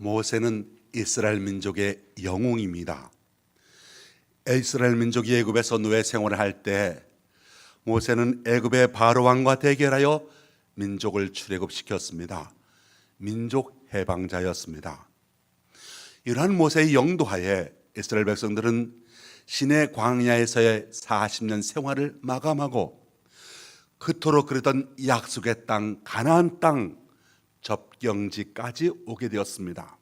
모세는 이스라엘 민족의 영웅입니다. 이스라엘 민족이 애굽에서 노예 생활을 할 때 모세는 애굽의 바로 왕과 대결하여 민족을 출애굽시켰습니다. 민족 해방자였습니다. 이러한 모세의 영도하에 이스라엘 백성들은 시내 광야에서의 40년 생활을 마감하고 그토록 그러던 약속의 땅 가나안 땅 접경지까지 오게 되었습니다.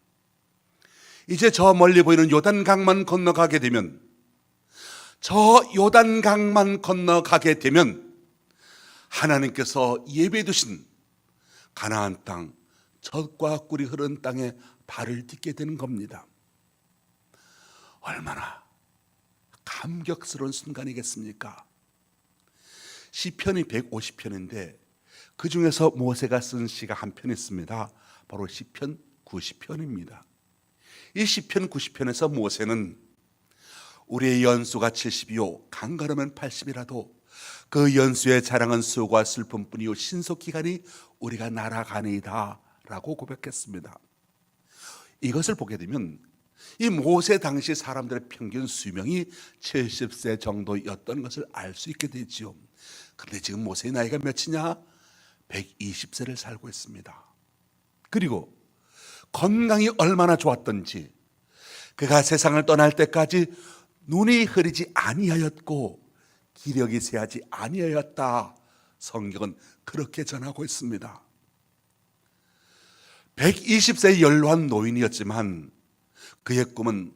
이제 저 멀리 보이는 요단강만 건너가게 되면 하나님께서 예비해 두신 가나안 땅, 젖과 꿀이 흐르는 땅에 발을 딛게 되는 겁니다. 얼마나 감격스러운 순간이겠습니까? 시편이 150편인데 그 중에서 모세가 쓴 시가 한 편 있습니다. 바로 시편 90편입니다. 이 시편 90편에서 모세는 우리의 연수가 70이요 강건하면 80이라도 그 연수의 자랑은 수고와 슬픔뿐이요 신속기간이 우리가 날아가니이다 라고 고백했습니다. 이것을 보게 되면 이 모세 당시 사람들의 평균 수명이 70세 정도였던 것을 알 수 있게 되지요. 그런데 지금 모세의 나이가 몇이냐? 120세를 살고 있습니다. 그리고 건강이 얼마나 좋았던지 그가 세상을 떠날 때까지 눈이 흐리지 아니하였고 기력이 쇠하지 아니하였다. 성경은 그렇게 전하고 있습니다. 120세의 연로한 노인이었지만 그의 꿈은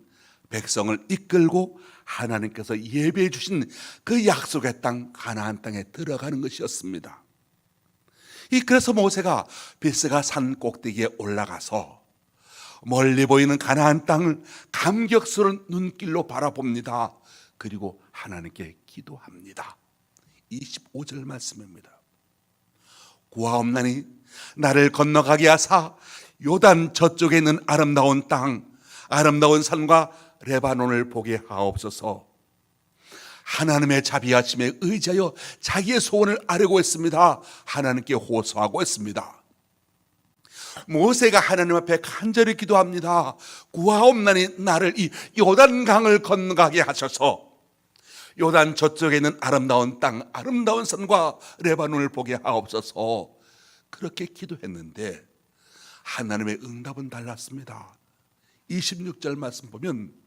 백성을 이끌고 하나님께서 예비해 주신 그 약속의 땅 가나안 땅에 들어가는 것이었습니다. 그래서 모세가 비스가 산 꼭대기에 올라가서 멀리 보이는 가나안 땅을 감격스러운 눈길로 바라봅니다. 그리고 하나님께 기도합니다. 25절 말씀입니다. 구하옵나니 나를 건너가게 하사 요단 저쪽에 있는 아름다운 땅, 아름다운 산과 레바논을 보게 하옵소서. 하나님의 자비하심에 의지하여 자기의 소원을 아뢰고 있습니다. 하나님께 호소하고 있습니다. 모세가 하나님 앞에 간절히 기도합니다. 구하옵나니 나를 이 요단강을 건너가게 하셔서 요단 저쪽에 있는 아름다운 땅, 아름다운 산과 레바논을 보게 하옵소서. 그렇게 기도했는데 하나님의 응답은 달랐습니다. 26절 말씀 보면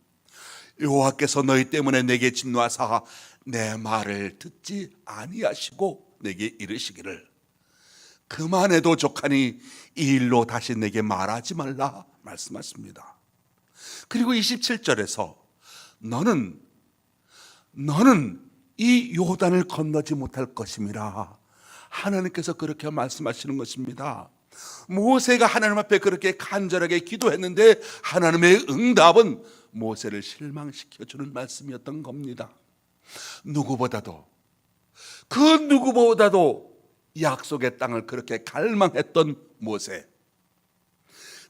여호와께서 너희 때문에 내게 진노하사 내 말을 듣지 아니하시고 내게 이르시기를 그만해도 족하니 이 일로 다시 내게 말하지 말라 말씀하십니다. 그리고 27절에서 너는 이 요단을 건너지 못할 것임이라 하나님께서 그렇게 말씀하시는 것입니다. 모세가 하나님 앞에 그렇게 간절하게 기도했는데 하나님의 응답은 모세를 실망시켜주는 말씀이었던 겁니다. 그 누구보다도 약속의 땅을 그렇게 갈망했던 모세,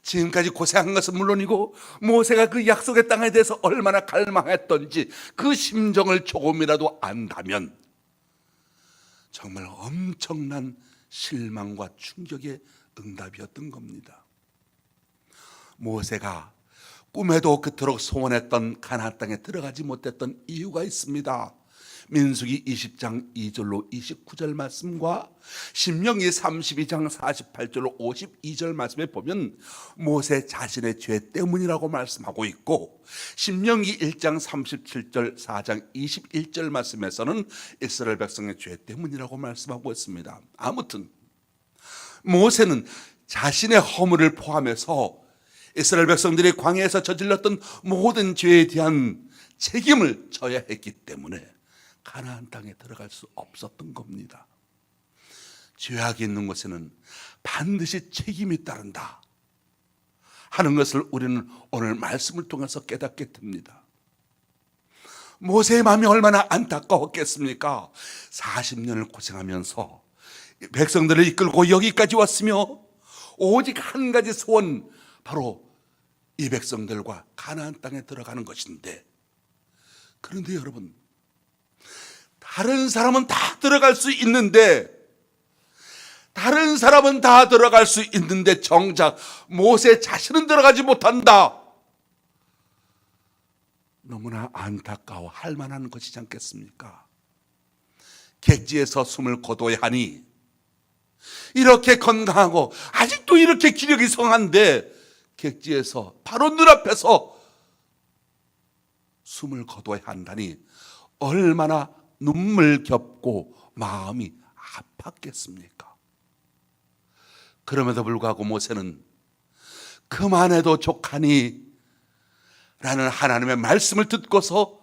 지금까지 고생한 것은 물론이고 모세가 그 약속의 땅에 대해서 얼마나 갈망했던지 그 심정을 조금이라도 안다면 정말 엄청난 실망과 충격의 응답이었던 겁니다. 모세가 꿈에도 그토록 소원했던 가나안 땅에 들어가지 못했던 이유가 있습니다. 민수기 20장 2절로 29절 말씀과 신명기 32장 48절로 52절 말씀에 보면 모세 자신의 죄 때문이라고 말씀하고 있고, 신명기 1장 37절 4장 21절 말씀에서는 이스라엘 백성의 죄 때문이라고 말씀하고 있습니다. 아무튼 모세는 자신의 허물을 포함해서 이스라엘 백성들이 광야에서 저질렀던 모든 죄에 대한 책임을 져야 했기 때문에 가나안 땅에 들어갈 수 없었던 겁니다. 죄악이 있는 곳에는 반드시 책임이 따른다 하는 것을 우리는 오늘 말씀을 통해서 깨닫게 됩니다. 모세의 마음이 얼마나 안타까웠겠습니까? 40년을 고생하면서 백성들을 이끌고 여기까지 왔으며 오직 한 가지 소원, 바로 이 백성들과 가나안 땅에 들어가는 것인데, 그런데 여러분, 다른 사람은 다 들어갈 수 있는데 다른 사람은 다 들어갈 수 있는데 정작 모세 자신은 들어가지 못한다. 너무나 안타까워 할 만한 것이지 않겠습니까? 객지에서 숨을 거둬야 하니, 이렇게 건강하고 아직도 이렇게 기력이 성한데 객지에서 바로 눈앞에서 숨을 거둬야 한다니 얼마나 눈물겹고 마음이 아팠겠습니까? 그럼에도 불구하고 모세는 그만해도 족하니 라는 하나님의 말씀을 듣고서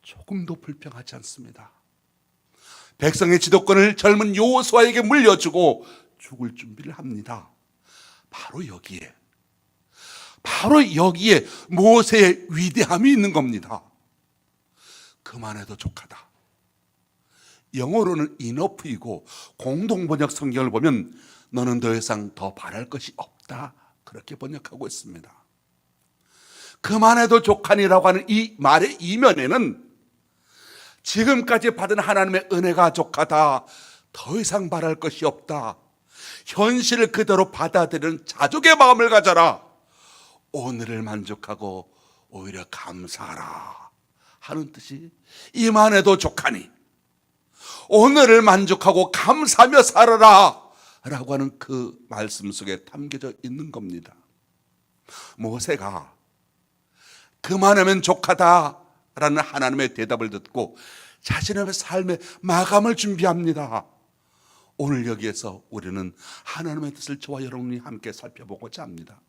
조금도 불평하지 않습니다. 백성의 지도권을 젊은 여호수아에게 물려주고 죽을 준비를 합니다. 바로 여기에 모세의 위대함이 있는 겁니다. 그만해도 족하다. 영어로는 enough이고 공동번역 성경을 보면 너는 더 이상 더 바랄 것이 없다, 그렇게 번역하고 있습니다. 그만해도 족하니라고 하는 이 말의 이면에는 지금까지 받은 하나님의 은혜가 족하다, 더 이상 바랄 것이 없다, 현실을 그대로 받아들이는 자족의 마음을 가져라, 오늘을 만족하고 오히려 감사하라 하는 뜻이 이만해도 족하니 오늘을 만족하고 감사하며 살아라 라고 하는 그 말씀 속에 담겨져 있는 겁니다. 모세가 그만하면 족하다라는 하나님의 대답을 듣고 자신의 삶의 마감을 준비합니다. 오늘 여기에서 우리는 하나님의 뜻을 저와 여러분이 함께 살펴보고자 합니다.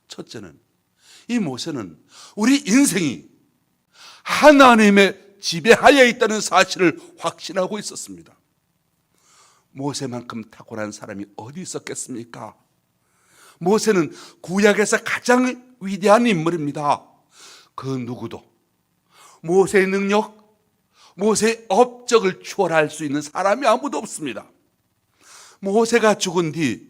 첫째는, 이 모세는 우리 인생이 하나님의 지배하에 있다는 사실을 확신하고 있었습니다. 모세만큼 탁월한 사람이 어디 있었겠습니까? 모세는 구약에서 가장 위대한 인물입니다. 그 누구도 모세의 능력, 모세의 업적을 추월할 수 있는 사람이 아무도 없습니다. 모세가 죽은 뒤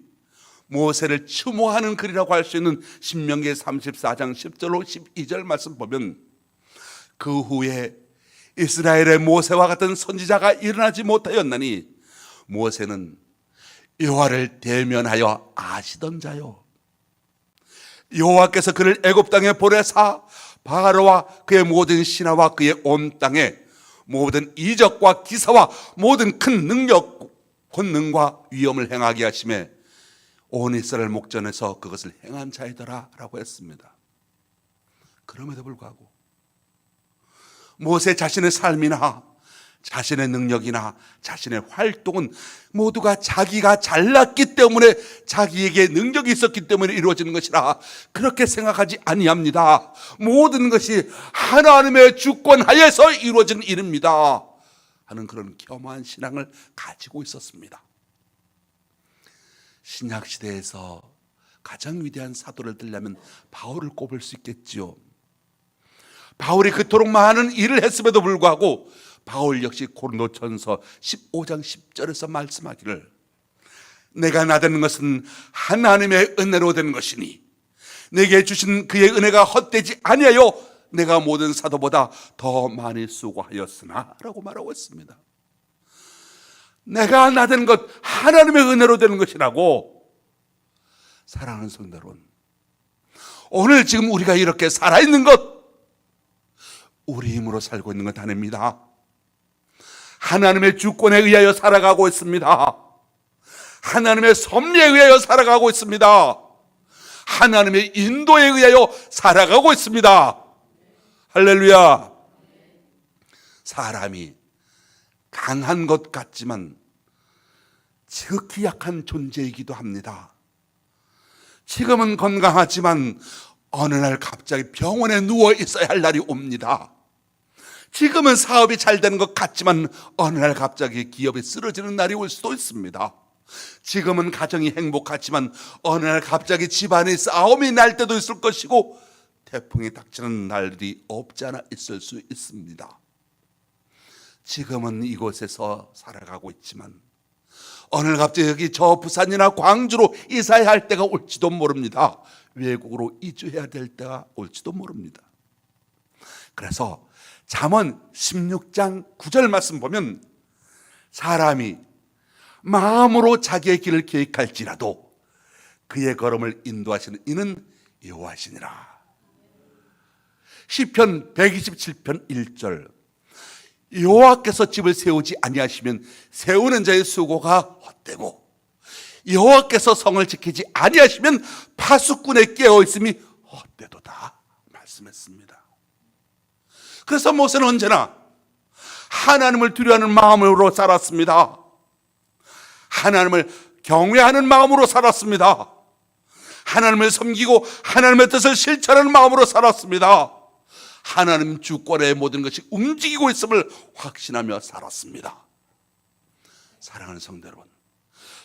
모세를 추모하는 글이라고 할 수 있는 신명기 34장 10절로 12절 말씀 보면, 그 후에 이스라엘의 모세와 같은 선지자가 일어나지 못하였나니 모세는 여호와를 대면하여 아시던 자요, 여호와께서 그를 애굽 땅에 보내사 바로와 그의 모든 신하와 그의 온 땅에 모든 이적과 기사와 모든 큰 능력, 권능과 위엄을 행하게 하심에 온 이스라엘 목전에서 그것을 행한 자이더라 라고 했습니다. 그럼에도 불구하고 모세 자신의 삶이나 자신의 능력이나 자신의 활동은 모두가 자기가 잘났기 때문에, 자기에게 능력이 있었기 때문에 이루어지는 것이라 그렇게 생각하지 아니합니다. 모든 것이 하나님의 주권 하에서 이루어지는 일입니다 하는 그런 겸허한 신앙을 가지고 있었습니다. 신약시대에서 가장 위대한 사도를 들려면 바울을 꼽을 수 있겠지요. 바울이 그토록 많은 일을 했음에도 불구하고 바울 역시 고린도전서 15장 10절에서 말씀하기를, 내가 나되는 것은 하나님의 은혜로 된 것이니 내게 주신 그의 은혜가 헛되지 아니하여 내가 모든 사도보다 더 많이 수고하였으나 라고 말하고 있습니다. 내가 나되는 것 하나님의 은혜로 되는 것이라고. 사랑하는 성도 여러분, 오늘 지금 우리가 이렇게 살아있는 것 우리 힘으로 살고 있는 것 아닙니다. 하나님의 주권에 의하여 살아가고 있습니다. 하나님의 섭리에 의하여 살아가고 있습니다. 하나님의 인도에 의하여 살아가고 있습니다. 할렐루야. 사람이 강한 것 같지만 지극히 약한 존재이기도 합니다. 지금은 건강하지만 어느 날 갑자기 병원에 누워 있어야 할 날이 옵니다. 지금은 사업이 잘 되는 것 같지만 어느 날 갑자기 기업이 쓰러지는 날이 올 수도 있습니다. 지금은 가정이 행복하지만 어느 날 갑자기 집안에 싸움이 날 때도 있을 것이고, 태풍이 닥치는 날이 없지 않아 있을 수 있습니다. 지금은 이곳에서 살아가고 있지만 어느 날 갑자기 여기 저 부산이나 광주로 이사해야 할 때가 올지도 모릅니다. 외국으로 이주해야 될 때가 올지도 모릅니다. 그래서 잠언 16장 9절 말씀 보면, 사람이 마음으로 자기의 길을 계획할지라도 그의 걸음을 인도하시는 이는 여호와시니라. 시편 127편 1절, 여호와께서 집을 세우지 아니하시면 세우는 자의 수고가 헛되고 여호와께서 성을 지키지 아니하시면 파수꾼의 깨어 있음이 헛되도다 말씀했습니다. 그래서 모세는 언제나 하나님을 두려워하는 마음으로 살았습니다. 하나님을 경외하는 마음으로 살았습니다. 하나님을 섬기고 하나님의 뜻을 실천하는 마음으로 살았습니다. 하나님 주권의 모든 것이 움직이고 있음을 확신하며 살았습니다. 사랑하는 성도 여러분,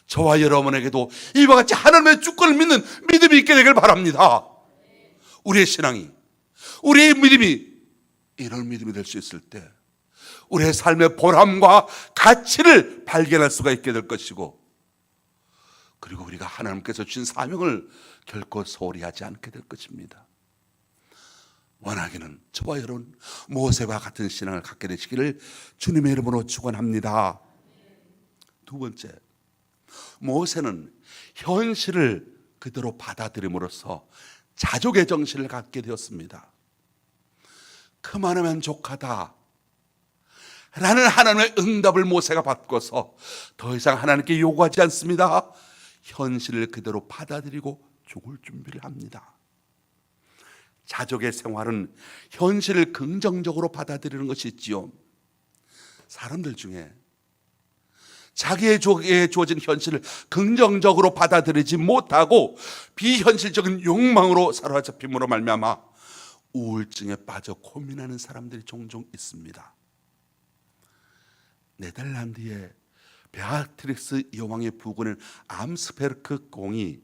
저와 여러분에게도 이와 같이 하나님의 주권을 믿는 믿음이 있게 되길 바랍니다. 우리의 신앙이, 우리의 믿음이 이런 믿음이 될 수 있을 때 우리의 삶의 보람과 가치를 발견할 수가 있게 될 것이고, 그리고 우리가 하나님께서 주신 사명을 결코 소홀히 하지 않게 될 것입니다. 원하기는 저와 여러분 모세와 같은 신앙을 갖게 되시기를 주님의 이름으로 축원합니다. 두 번째, 모세는 현실을 그대로 받아들임으로써 자족의 정신을 갖게 되었습니다. 그만하면 족하다 라는 하나님의 응답을 모세가 받고서 더 이상 하나님께 요구하지 않습니다. 현실을 그대로 받아들이고 죽을 준비를 합니다. 자족의 생활은 현실을 긍정적으로 받아들이는 것이 있지요. 사람들 중에 자기에게 주어진 현실을 긍정적으로 받아들이지 못하고 비현실적인 욕망으로 사로잡힘으로 말미암아 우울증에 빠져 고민하는 사람들이 종종 있습니다. 네덜란드의 베아트릭스 여왕의 부군인 암스베르크 공이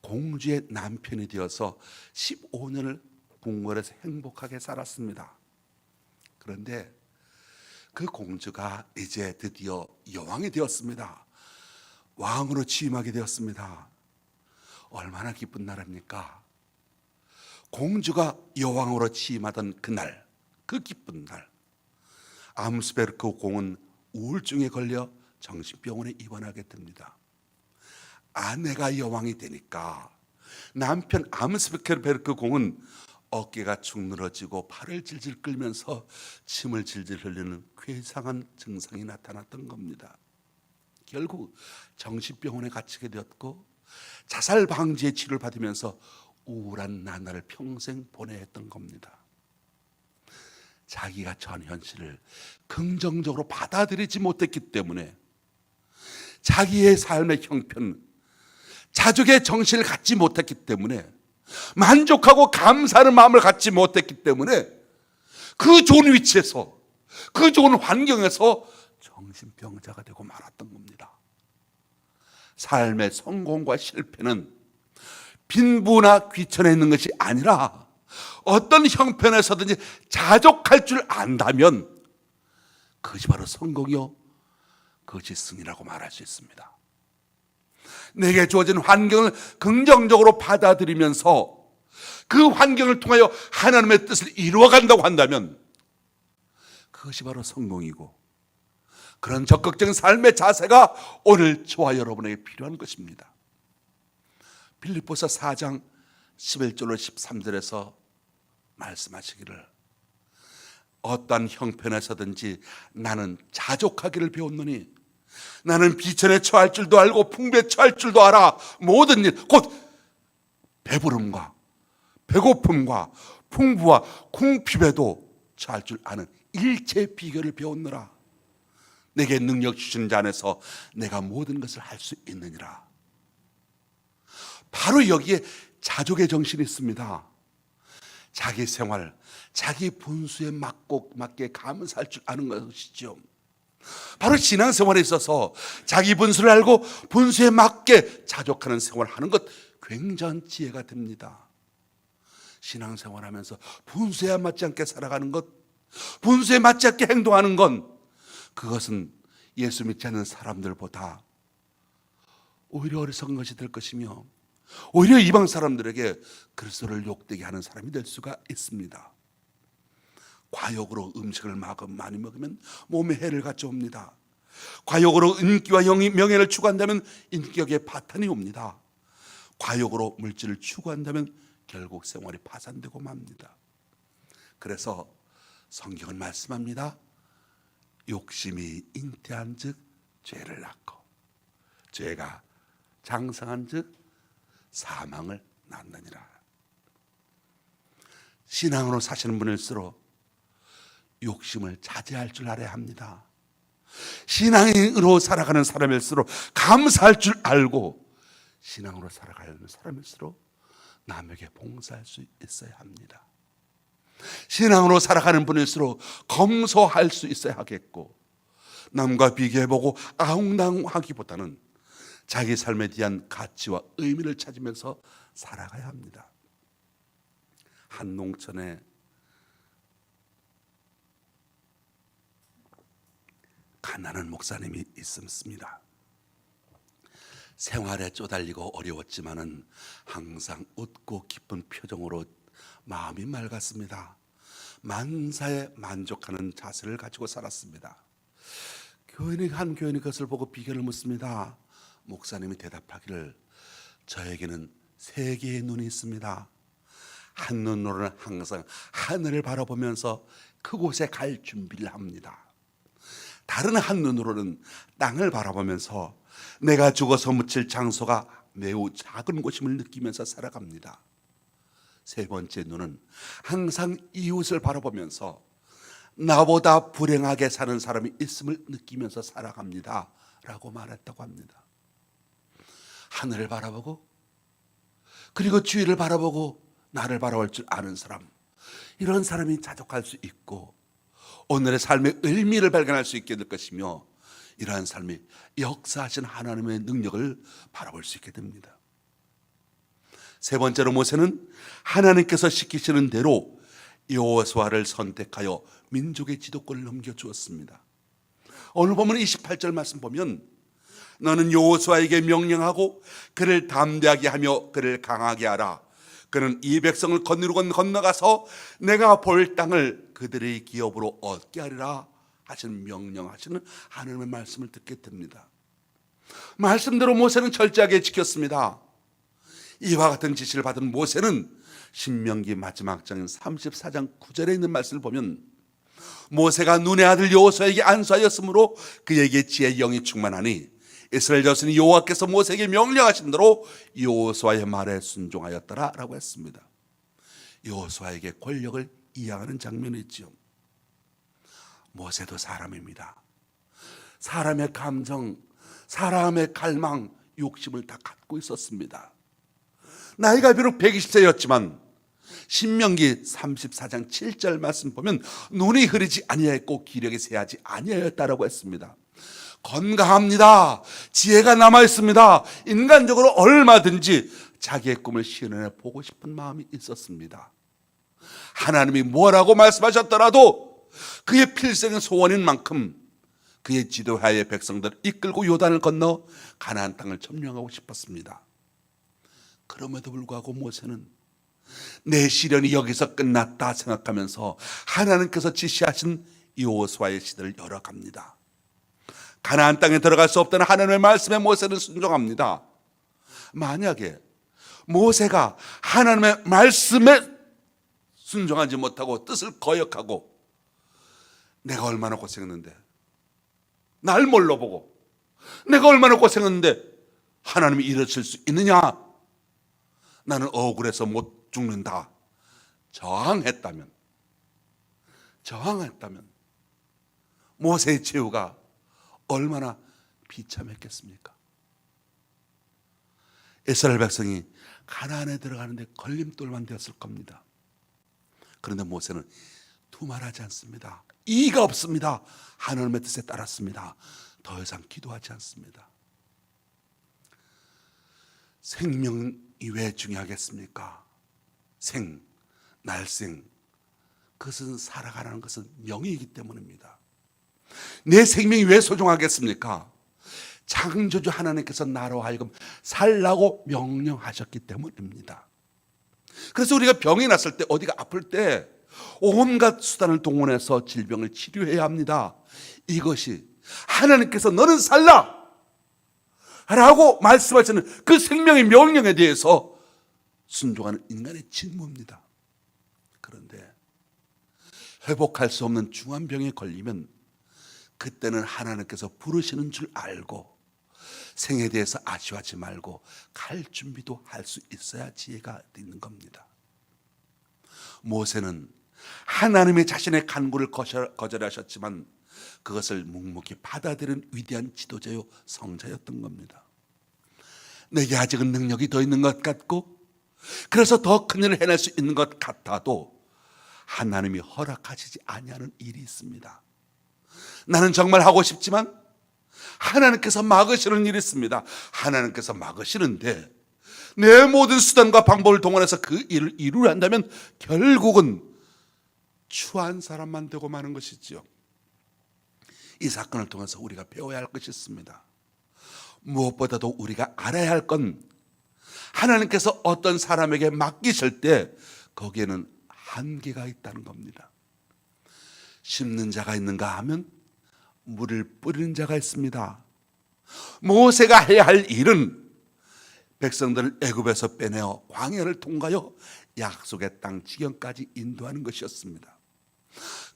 공주의 남편이 되어서 15년을 궁궐에서 행복하게 살았습니다. 그런데 그 공주가 이제 드디어 여왕이 되었습니다. 왕으로 취임하게 되었습니다. 얼마나 기쁜 날입니까? 공주가 여왕으로 취임하던 그날, 그 기쁜 날, 암스베르크 공은 우울증에 걸려 정신병원에 입원하게 됩니다. 아내가 여왕이 되니까 남편 암스베르크 공은 어깨가 축 늘어지고 팔을 질질 끌면서 침을 질질 흘리는 괴상한 증상이 나타났던 겁니다. 결국 정신병원에 갇히게 되었고 자살 방지의 치료를 받으면서 우울한 나날을 평생 보내야 했던 겁니다. 자기가 전 현실을 긍정적으로 받아들이지 못했기 때문에 자기의 삶의 형편, 자족의 정신을 갖지 못했기 때문에 만족하고 감사하는 마음을 갖지 못했기 때문에 그 좋은 위치에서, 그 좋은 환경에서 정신병자가 되고 말았던 겁니다. 삶의 성공과 실패는 빈부나 귀천에 있는 것이 아니라 어떤 형편에서든지 자족할 줄 안다면 그것이 바로 성공이요, 그것이 승이라고 말할 수 있습니다. 내게 주어진 환경을 긍정적으로 받아들이면서 그 환경을 통하여 하나님의 뜻을 이루어간다고 한다면 그것이 바로 성공이고, 그런 적극적인 삶의 자세가 오늘 저와 여러분에게 필요한 것입니다. 빌립보서 4장 11절로 13절에서 말씀하시기를, 어떠한 형편에서든지 나는 자족하기를 배웠노니 나는 비천에 처할 줄도 알고 풍부에 처할 줄도 알아. 모든 일, 곧 배부름과 배고픔과 풍부와 궁핍에도 처할 줄 아는 일체 비결을 배웠노라. 내게 능력 주신 자 안에서 내가 모든 것을 할 수 있느니라. 바로 여기에 자족의 정신이 있습니다. 자기 생활, 자기 분수에 맞게 감사할 줄 아는 것이죠. 바로 신앙생활에 있어서 자기 분수를 알고 분수에 맞게 자족하는 생활을 하는 것, 굉장한 지혜가 됩니다. 신앙생활하면서 분수에 맞지 않게 살아가는 것, 분수에 맞지 않게 행동하는 건, 그것은 예수 믿지 않는 사람들보다 오히려 어리석은 것이 될 것이며 오히려 이방 사람들에게 그리스도를 욕되게 하는 사람이 될 수가 있습니다. 과욕으로 음식을 많이 먹으면 몸에 해를 가져옵니다. 과욕으로 인기와 명예를 추구한다면 인격의 파탄이 옵니다. 과욕으로 물질을 추구한다면 결국 생활이 파산되고 맙니다. 그래서 성경은 말씀합니다. 욕심이 잉태한 즉 죄를 낳고 죄가 장성한 즉 사망을 낳느니라. 신앙으로 사시는 분일수록 욕심을 자제할 줄 알아야 합니다. 신앙으로 살아가는 사람일수록 감사할 줄 알고 신앙으로 살아가는 사람일수록 남에게 봉사할 수 있어야 합니다. 신앙으로 살아가는 분일수록 검소할 수 있어야 하겠고 남과 비교해보고 아웅다웅하기보다는 자기 삶에 대한 가치와 의미를 찾으면서 살아가야 합니다. 한 농촌에 가난한 목사님이 있습니다. 생활에 쪼달리고 어려웠지만은 항상 웃고 기쁜 표정으로 마음이 맑았습니다. 만사에 만족하는 자세를 가지고 살았습니다. 한 교인이 그것을 보고 비결을 묻습니다. 목사님이 대답하기를 저에게는 세 개의 눈이 있습니다. 한 눈으로는 항상 하늘을 바라보면서 그곳에 갈 준비를 합니다. 다른 한 눈으로는 땅을 바라보면서 내가 죽어서 묻힐 장소가 매우 작은 곳임을 느끼면서 살아갑니다. 세 번째 눈은 항상 이웃을 바라보면서 나보다 불행하게 사는 사람이 있음을 느끼면서 살아갑니다 라고 말했다고 합니다. 하늘을 바라보고 그리고 주위를 바라보고 나를 바라볼 줄 아는 사람, 이런 사람이 자족할 수 있고 오늘의 삶의 의미를 발견할 수 있게 될 것이며 이러한 삶이 역사하신 하나님의 능력을 바라볼 수 있게 됩니다. 세 번째로 모세는 하나님께서 시키시는 대로 여호수아를 선택하여 민족의 지도권을 넘겨주었습니다. 오늘 보면 28절 말씀 보면 너는 여호수아에게 명령하고 그를 담대하게 하며 그를 강하게 하라. 그는 이 백성을 건너가서 내가 볼 땅을 그들의 기업으로 얻게 하리라 하시는 명령하시는 하나님의 말씀을 듣게 됩니다. 말씀대로 모세는 철저하게 지켰습니다. 이와 같은 지시를 받은 모세는 신명기 마지막 장인 34장 9절에 있는 말씀을 보면 모세가 눈의 아들 여호수아에게 안수하였으므로 그에게 지혜의 영이 충만하니 이스라엘 자손이 여호와께서 모세에게 명령하신 대로 여호수아의 말에 순종하였더라 라고 했습니다. 여호수아에게 권력을 이양하는 장면이 있죠. 모세도 사람입니다. 사람의 감정, 사람의 갈망, 욕심을 다 갖고 있었습니다. 나이가 비록 120세였지만 신명기 34장 7절 말씀 보면 눈이 흐리지 아니하였고 기력이 쇠하지 아니하였다라고 했습니다. 건강합니다. 지혜가 남아있습니다. 인간적으로 얼마든지 자기의 꿈을 실현해 보고 싶은 마음이 있었습니다. 하나님이 뭐라고 말씀하셨더라도 그의 필생의 소원인 만큼 그의 지도하에 백성들을 이끌고 요단을 건너 가나안 땅을 점령하고 싶었습니다. 그럼에도 불구하고 모세는 내 시련이 여기서 끝났다 생각하면서 하나님께서 지시하신 여호수아의 시대를 열어갑니다. 가나안 땅에 들어갈 수 없다는 하나님의 말씀에 모세는 순종합니다. 만약에 모세가 하나님의 말씀에 순종하지 못하고 뜻을 거역하고 내가 얼마나 고생했는데 날 뭘로 보고 내가 얼마나 고생했는데 하나님이 이러실 수 있느냐, 나는 억울해서 못 죽는다, 저항했다면 모세의 최후가 얼마나 비참했겠습니까? 이스라엘 백성이 가나안에 들어가는데 걸림돌만 되었을 겁니다. 그런데 모세는 두말하지 않습니다. 이의가 없습니다. 하나님의 뜻에 따랐습니다. 더 이상 기도하지 않습니다. 생명이 왜 중요하겠습니까? 날생, 그것은 살아가라는 것은 명의이기 때문입니다. 내 생명이 왜 소중하겠습니까? 창조주 하나님께서 나로 하여금 살라고 명령하셨기 때문입니다. 그래서 우리가 병이 났을 때, 어디가 아플 때 온갖 수단을 동원해서 질병을 치료해야 합니다. 이것이 하나님께서 너는 살라 라고 말씀하시는 그 생명의 명령에 대해서 순종하는 인간의 직무입니다. 그런데 회복할 수 없는 중환병에 걸리면 그때는 하나님께서 부르시는 줄 알고 생에 대해서 아쉬워하지 말고 갈 준비도 할 수 있어야 지혜가 있는 겁니다. 모세는 하나님이 자신의 간구를 거절하셨지만 그것을 묵묵히 받아들인 위대한 지도자요 성자였던 겁니다. 내게 아직은 능력이 더 있는 것 같고 그래서 더 큰 일을 해낼 수 있는 것 같아도 하나님이 허락하시지 아니하는 일이 있습니다. 나는 정말 하고 싶지만 하나님께서 막으시는 일이 있습니다. 하나님께서 막으시는데 내 모든 수단과 방법을 동원해서 그 일을 이루려 한다면 결국은 추한 사람만 되고 마는 것이지요. 이 사건을 통해서 우리가 배워야 할 것이 있습니다. 무엇보다도 우리가 알아야 할 건 하나님께서 어떤 사람에게 맡기실 때 거기에는 한계가 있다는 겁니다. 심는 자가 있는가 하면 물을 뿌리는 자가 있습니다. 모세가 해야 할 일은 백성들을 애굽에서 빼내어 광야를 통과하여 약속의 땅 지경까지 인도하는 것이었습니다.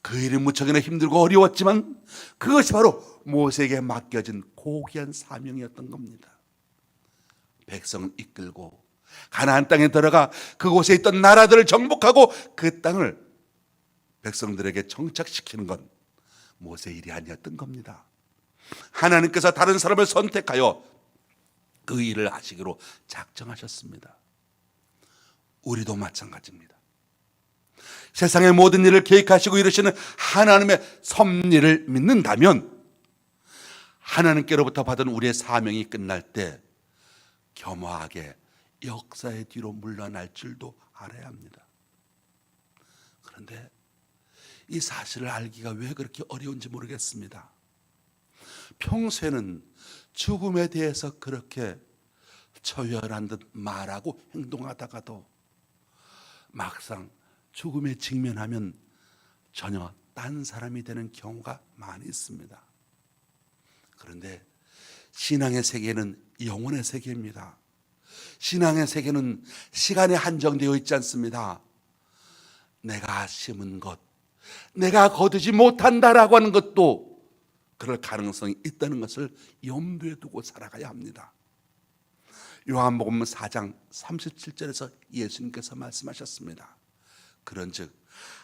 그 일이 무척이나 힘들고 어려웠지만 그것이 바로 모세에게 맡겨진 고귀한 사명이었던 겁니다. 백성을 이끌고 가나안 땅에 들어가 그곳에 있던 나라들을 정복하고 그 땅을 백성들에게 정착시키는 건 모세의 일이 아니었던 겁니다. 하나님께서 다른 사람을 선택하여 그 일을 하시기로 작정하셨습니다. 우리도 마찬가지입니다. 세상의 모든 일을 계획하시고 이루시는 하나님의 섭리를 믿는다면 하나님께로부터 받은 우리의 사명이 끝날 때 겸허하게 역사의 뒤로 물러날 줄도 알아야 합니다. 그런데 이 사실을 알기가 왜 그렇게 어려운지 모르겠습니다. 평소에는 죽음에 대해서 그렇게 처열한 듯 말하고 행동하다가도 막상 죽음에 직면하면 전혀 딴 사람이 되는 경우가 많이 있습니다. 그런데 신앙의 세계는 영혼의 세계입니다. 신앙의 세계는 시간에 한정되어 있지 않습니다. 내가 심은 것, 내가 거두지 못한다라고 하는 것도 그럴 가능성이 있다는 것을 염두에 두고 살아가야 합니다. 요한복음 4장 37절에서 예수님께서 말씀하셨습니다. 그런즉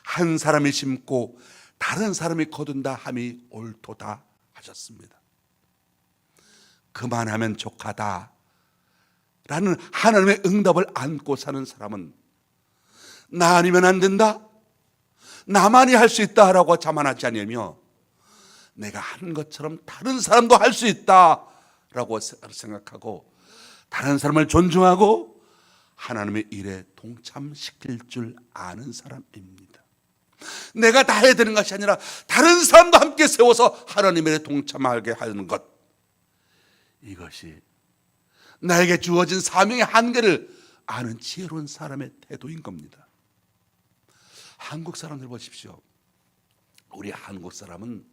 한 사람이 심고 다른 사람이 거둔다 함이 옳도다 하셨습니다. 그만하면 족하다 라는 하나님의 응답을 안고 사는 사람은 나 아니면 안 된다, 나만이 할 수 있다라고 자만하지 않으며 내가 한 것처럼 다른 사람도 할 수 있다라고 생각하고 다른 사람을 존중하고 하나님의 일에 동참시킬 줄 아는 사람입니다. 내가 다 해야 되는 것이 아니라 다른 사람도 함께 세워서 하나님의 일에 동참하게 하는 것, 이것이 나에게 주어진 사명의 한계를 아는 지혜로운 사람의 태도인 겁니다. 한국 사람들 보십시오. 우리 한국 사람은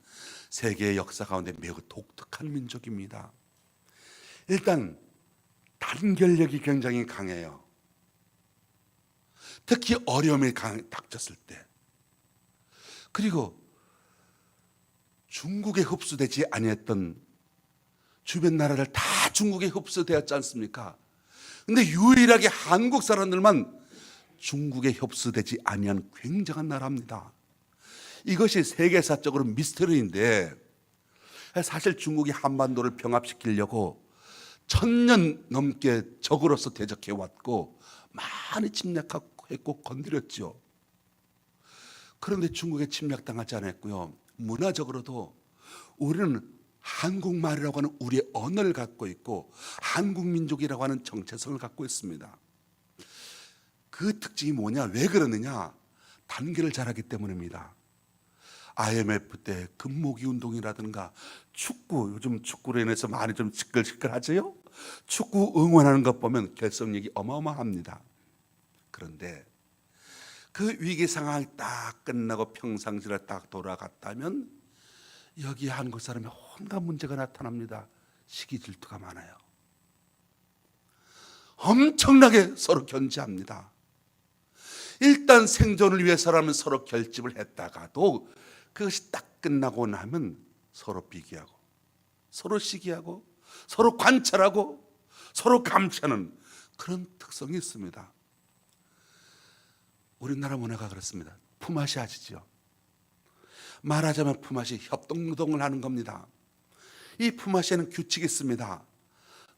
세계의 역사 가운데 매우 독특한 민족입니다. 일단 단결력이 굉장히 강해요. 특히 어려움이 닥쳤을 때. 그리고 중국에 흡수되지 아니했던 주변 나라들 다 중국에 흡수되었지 않습니까? 근데 유일하게 한국 사람들만 중국에 흡수되지 아니한 굉장한 나라입니다. 이것이 세계사적으로 미스터리인데 사실 중국이 한반도를 병합시키려고 1000년 넘게 적으로서 대적해 왔고 많이 침략했고 건드렸죠. 그런데 중국에 침략당하지 않았고요. 문화적으로도 우리는 한국말이라고 하는 우리의 언어를 갖고 있고 한국민족이라고 하는 정체성을 갖고 있습니다. 그 특징이 뭐냐, 왜 그러느냐, 단결을 잘하기 때문입니다. IMF 때 금모기 운동이라든가 축구, 요즘 축구로 인해서 많이 좀 시끌시끌하죠. 축구 응원하는 것 보면 결속력이 어마어마합니다. 그런데 그 위기 상황이 딱 끝나고 평상시로 딱 돌아갔다면 여기 한국 사람이 온갖 문제가 나타납니다. 시기 질투가 많아요. 엄청나게 서로 견제합니다. 일단 생존을 위해서라면 서로 결집을 했다가도 그것이 딱 끝나고 나면 서로 비교하고 서로 시기하고 서로 관찰하고 서로 감시하는 그런 특성이 있습니다. 우리나라 문화가 그렇습니다. 품앗이 아시죠? 말하자면 품앗이 협동노동을 하는 겁니다. 이 품앗이에는 규칙이 있습니다.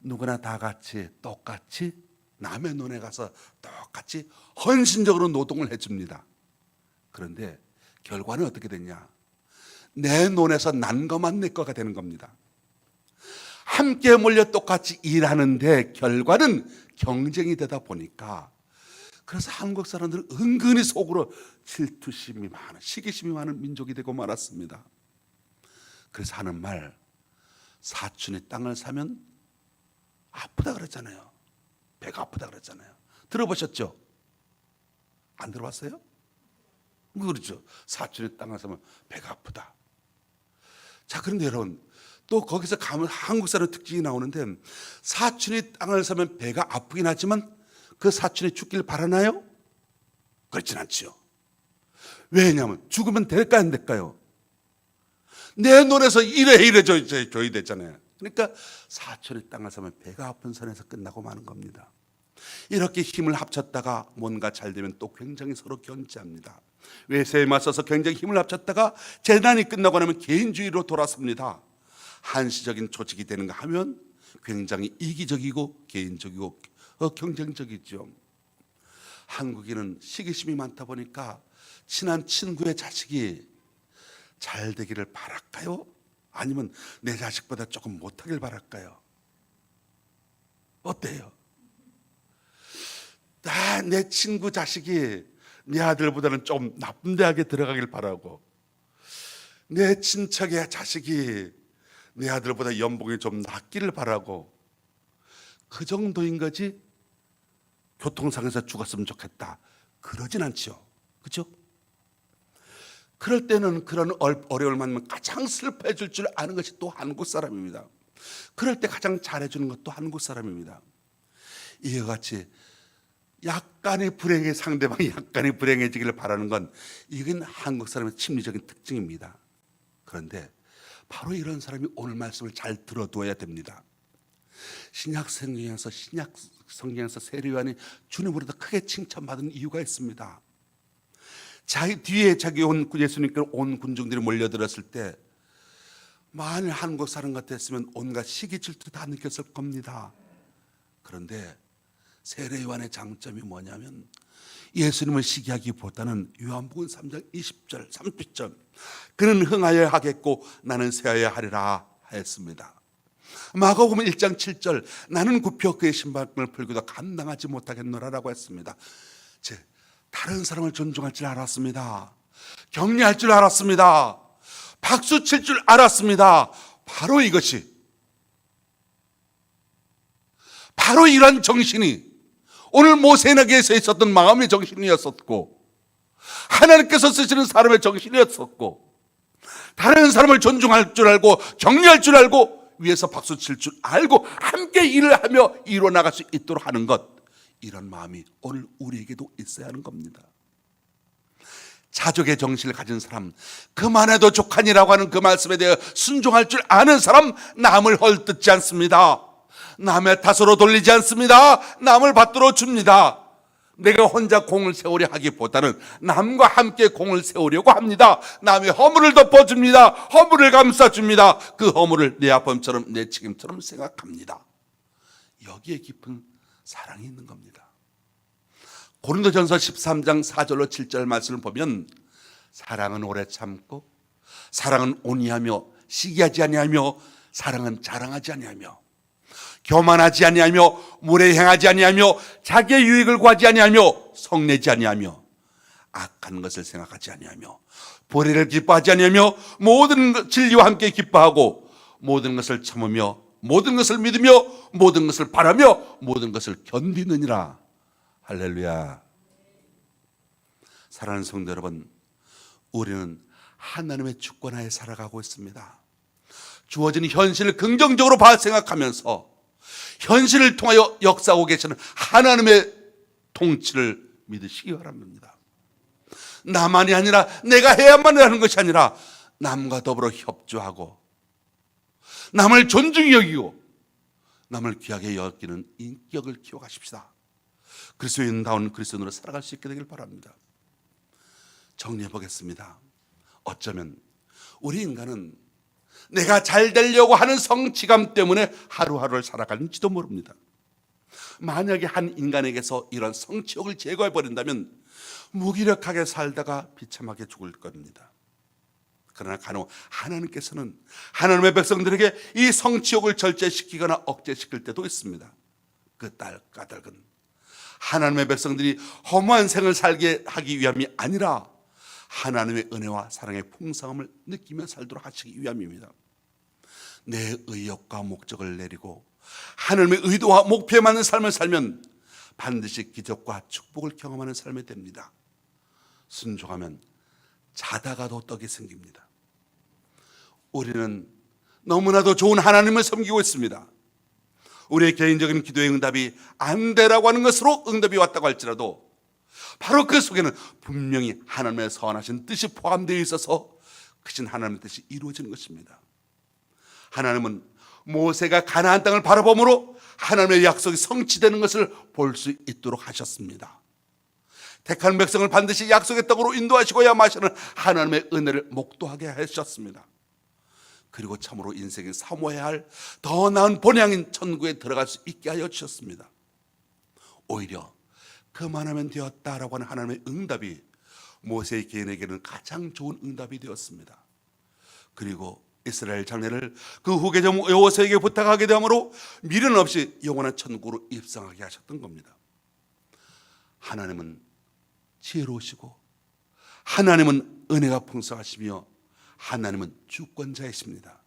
누구나 다 같이 똑같이 남의 논에 가서 똑같이 헌신적으로 노동을 해줍니다. 그런데 결과는 어떻게 됐냐? 내 논에서 난 것만 내 거가 되는 겁니다. 함께 몰려 똑같이 일하는데 결과는 경쟁이 되다 보니까, 그래서 한국 사람들은 은근히 속으로 질투심이 많은, 시기심이 많은 민족이 되고 말았습니다. 그래서 하는 말, 사촌이 땅을 사면 아프다 그랬잖아요. 배가 아프다 그랬잖아요. 들어보셨죠? 안 들어봤어요? 그렇죠. 사촌이 땅을 사면 배가 아프다. 자, 그런데 여러분, 또 거기서 가면 한국 사람 특징이 나오는데, 사촌이 땅을 사면 배가 아프긴 하지만 그 사촌이 죽길 바라나요? 그렇진 않지요. 왜냐하면 죽으면 될까 안 될까요? 내 논에서 이래 줘야 되잖아요. 그러니까 사촌이 땅을 사면 배가 아픈 선에서 끝나고 마는 겁니다. 이렇게 힘을 합쳤다가 뭔가 잘 되면 또 굉장히 서로 견제합니다. 외세에 맞서서 굉장히 힘을 합쳤다가 재난이 끝나고 나면 개인주의로 돌아섭니다. 한시적인 조직이 되는가 하면 굉장히 이기적이고 개인적이고 경쟁적이죠. 한국인은 시기심이 많다 보니까 친한 친구의 자식이 잘 되기를 바랄까요? 아니면 내 자식보다 조금 못하길 바랄까요? 어때요? 내 친구 자식이 내 아들보다는 좀 나쁜 대학에 들어가길 바라고, 내 친척의 자식이 내 아들보다 연봉이 좀 낮기를 바라고, 그 정도인 거지 교통상에서 죽었으면 좋겠다 그러진 않죠. 그렇죠? 그럴 때는 그런 어려움을 만나면 가장 슬퍼해 줄 줄 아는 것이 또 한국 사람입니다. 그럴 때 가장 잘해주는 것도 한국 사람입니다. 이와 같이 약간의 불행의 상대방이 약간의 불행해지기를 바라는 건, 이건 한국 사람의 심리적인 특징입니다. 그런데 바로 이런 사람이 오늘 말씀을 잘 들어두어야 됩니다. 신약 성경에서 세례요한이 주님으로부터 크게 칭찬받은 이유가 있습니다. 자기 뒤에 예수님께로 온 군중들이 몰려들었을 때, 만일 한국 사람 같았으면 온갖 시기 질투 다 느꼈을 겁니다. 그런데 세례요한의 장점이 뭐냐면, 예수님을 시기하기보다는 요한복음 3장 20절 30절, 그는 흥하여야 하겠고 나는 쇠하여야 하리라 하였습니다. 마가복음 1장 7절, 나는 굽혀 그의 신발끈을 풀고도 감당하지 못하겠노라라고 했습니다. 다른 사람을 존중할 줄 알았습니다. 격려할 줄 알았습니다. 박수 칠 줄 알았습니다. 바로 이것이, 바로 이런 정신이 오늘 모세에게서 있었던 마음의 정신이었었고, 하나님께서 쓰시는 사람의 정신이었었고, 다른 사람을 존중할 줄 알고 격려할 줄 알고 위에서 박수 칠 줄 알고 함께 일을 하며 이루어 나갈 수 있도록 하는 것, 이런 마음이 오늘 우리에게도 있어야 하는 겁니다. 자족의 정신을 가진 사람, 그만해도 족하니라고 하는 그 말씀에 대해 순종할 줄 아는 사람, 남을 헐뜯지 않습니다. 남의 탓으로 돌리지 않습니다. 남을 받들어 줍니다. 내가 혼자 공을 세우려 하기보다는 남과 함께 공을 세우려고 합니다. 남의 허물을 덮어줍니다. 허물을 감싸줍니다. 그 허물을 내 아픔처럼 내 책임처럼 생각합니다. 여기에 깊은 사랑이 있는 겁니다. 고린도전서 13장 4절로 7절 말씀을 보면, 사랑은 오래 참고, 사랑은 온유하며, 시기하지 아니하며, 사랑은 자랑하지 아니하며, 교만하지 아니하며, 무례행하지 아니하며, 자기의 유익을 구하지 아니하며, 성내지 아니하며, 악한 것을 생각하지 아니하며, 불의를 기뻐하지 아니하며, 모든 진리와 함께 기뻐하고, 모든 것을 참으며, 모든 것을 믿으며, 모든 것을 바라며, 모든 것을 견디느니라. 할렐루야. 사랑하는 성도 여러분, 우리는 하나님의 주권하에 살아가고 있습니다. 주어진 현실을 긍정적으로 생각하면서 현실을 통하여 역사하고 계시는 하나님의 통치를 믿으시기 바랍니다. 나만이 아니라 내가 해야만 하는 것이 아니라 남과 더불어 협조하고 남을 존중히 여기고 남을 귀하게 여기는 인격을 키워가십시다. 그리스도인다운 그리스도인으로 살아갈 수 있게 되길 바랍니다. 정리해 보겠습니다. 어쩌면 우리 인간은 내가 잘 되려고 하는 성취감 때문에 하루하루를 살아가는지도 모릅니다. 만약에 한 인간에게서 이런 성취욕을 제거해 버린다면 무기력하게 살다가 비참하게 죽을 겁니다. 그러나 간혹 하나님께서는 하나님의 백성들에게 이 성취욕을 절제시키거나 억제시킬 때도 있습니다. 그 까닭은 하나님의 백성들이 허무한 생을 살게 하기 위함이 아니라 하나님의 은혜와 사랑의 풍성함을 느끼며 살도록 하시기 위함입니다. 내 의욕과 목적을 내리고 하나님의 의도와 목표에 맞는 삶을 살면 반드시 기적과 축복을 경험하는 삶이 됩니다. 순종하면 자다가도 떡이 생깁니다. 우리는 너무나도 좋은 하나님을 섬기고 있습니다. 우리의 개인적인 기도의 응답이 안 되라고 하는 것으로 응답이 왔다고 할지라도 바로 그 속에는 분명히 하나님의 선하신 뜻이 포함되어 있어서 크신 하나님의 뜻이 이루어지는 것입니다. 하나님은 모세가 가나안 땅을 바라봄으로 하나님의 약속이 성취되는 것을 볼 수 있도록 하셨습니다. 택한 백성을 반드시 약속의 땅으로 인도하시고야 마시는 하나님의 은혜를 목도하게 하셨습니다. 그리고 참으로 인생에 사모해야 할 더 나은 본향인 천국에 들어갈 수 있게 하여 주셨습니다. 오히려 그만하면 되었다라고 하는 하나님의 응답이 모세의 개인에게는 가장 좋은 응답이 되었습니다. 그리고 이스라엘 장례를 그 후계자 여호수아에게 부탁하게 되므로 미련 없이 영원한 천국으로 입성하게 하셨던 겁니다. 하나님은 지혜로우시고 하나님은 은혜가 풍성하시며 하나님은 주권자이십니다.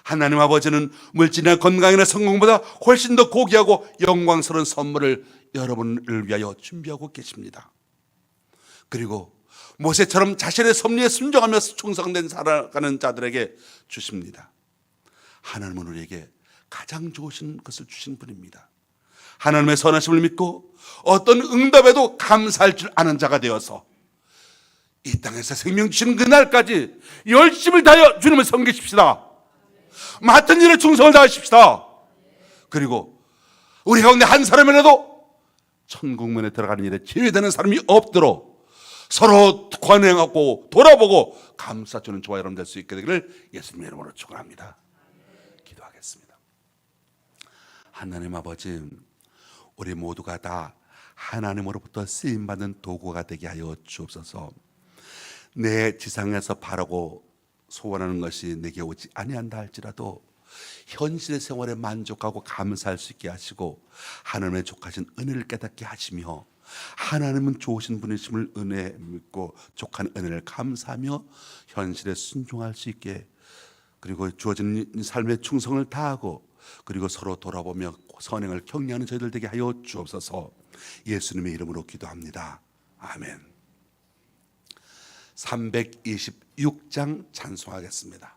하나님 아버지는 물질이나 건강이나 성공보다 훨씬 더 고귀하고 영광스러운 선물을 여러분을 위하여 준비하고 계십니다. 그리고 모세처럼 자신의 섭리에 순종하며 충성된 살아가는 자들에게 주십니다. 하나님은 우리에게 가장 좋으신 것을 주신 분입니다. 하나님의 선하심을 믿고 어떤 응답에도 감사할 줄 아는 자가 되어서 이 땅에서 생명 주시는 그날까지 열심을 다하여 주님을 섬기십시다. 맡은 일에 충성을 다하십시다. 그리고 우리 가운데 한 사람이라도 천국문에 들어가는 일에 제외되는 사람이 없도록 서로 관행하고 돌아보고 감싸주는 저와 여러분 될 수 있게 되기를 예수님의 이름으로 축원합니다. 기도하겠습니다. 하나님 아버지, 우리 모두가 다 하나님으로부터 쓰임받는 도구가 되게 하여 주옵소서. 내 지상에서 바라고 소원하는 것이 내게 오지 아니한다 할지라도 현실의 생활에 만족하고 감사할 수 있게 하시고 하나님의 족하신 은혜를 깨닫게 하시며 하나님은 좋으신 분이심을 은혜 믿고 족한 은혜를 감사하며 현실에 순종할 수 있게, 그리고 주어진 삶의 충성을 다하고 그리고 서로 돌아보며 선행을 격려하는 저희들 되게 하여 주옵소서. 예수님의 이름으로 기도합니다. 아멘. 326장 찬송하겠습니다.